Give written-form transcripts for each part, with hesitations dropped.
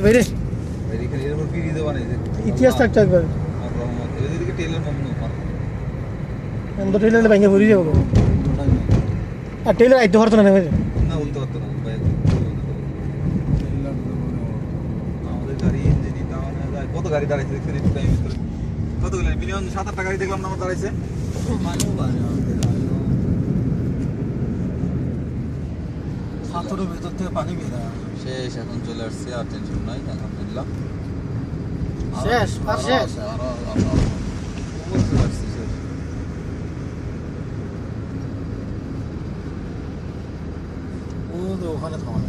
বেরে বেরি খালি এর উপর পিড়ি দেওয়া নেই ইতিহাস থাকতে একবার আর রহমত এদিকে টেলের মম্নু মার আমরা টেলারে ভেঙে পড়ে যাব আর টেলার আইতে পারতো না ভাই না উল্টো হতো না ভাই আমাদের গাড়ি ইঞ্জিন দাওয়া না যায় কত গাড়ি দাঁড়াইছে দেখছেন একটু টাইম ভিতরে কতগুলো মিলিয়ন 7-8টা গাড়ি দেখলাম না আমার দাঁড়াইছে পাথরের ভেতর থেকে পানি বের হয় শেষ এখন চলে আসছে আর টেনশন নাই আলহামদুলিল্লাহ শেষ আর শেষ আরো বুঝতে পারছি শেষ ওখানে থামানো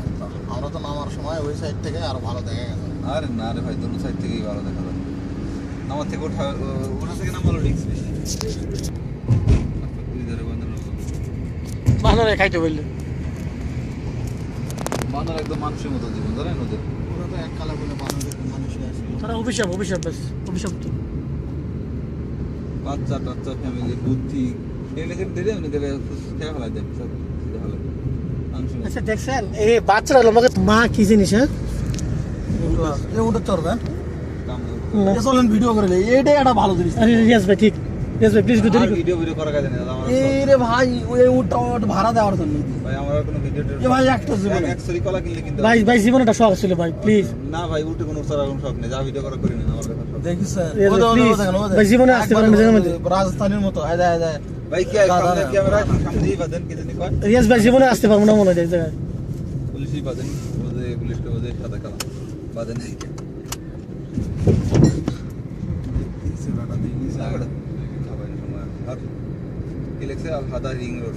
আমরা তো নামার সময় ওই সাইড থেকে আরো ভালো দেখা গেছে আরে না রে ভাই দোনো সাইড থেকেই ভালো দেখা যায় আমার থেকে ওটা থেকে নামালো রিক্স বেশি বানরে খাইতে বললে বানর একদম মানুষের মতো জীবন জানেন ওদের ওরা তো এক কালা বলে মানুষই আছে তারা অভিশাপ বাস অভিশাপ তো বাচ্চা টাচ্চা ফ্যামিলি বুদ্ধি এগুলো দিলে উনি দিলে খেয়ে ফেলা দেন সব ভালো আচ্ছা দেখছেন এই বাচ্চারা আমাকে মা কি জিনিস হ্যাঁ ওটা চড়বেন চলেন ভিডিও করে এইটাই একটা ভালো জিনিস আরে রিয়াজ ভাই ঠিক রিয়াজ ভাই প্লিজ গো দেরি ভিডিও করা কাজে না আমার এই রে ভাই ওই উটটা ভাড়া দেওয়ার জন্য ভাই আমার কোনো ভিডিও এ ভাই একটা জীবন অ্যাকচুয়ালি কলা কিনলে কিন্তু ভাই জীবনে একটা শখ ছিল ভাই প্লিজ না ভাই উঠে কোনো সারারকম শখ নেই যা ভিডিও করা করি না আমার কথা শখ দেখিস ভাই জীবনে আসতে পারেন জায়গা মধ্যে রাজস্থানের মতো আয় ভাই কি সামনে ক্যামেরা সামনেই বাঁধেন কি জানি কয় রিয়াজ ভাই জীবনে আসতে পারবো না মনে হয় জায়গায় পুলিশই বাঁধেন ওদের পুলিশকে ওদের সাদা কালা বাঁধেন নাই কি লেখছে আল হাদা রিং রোড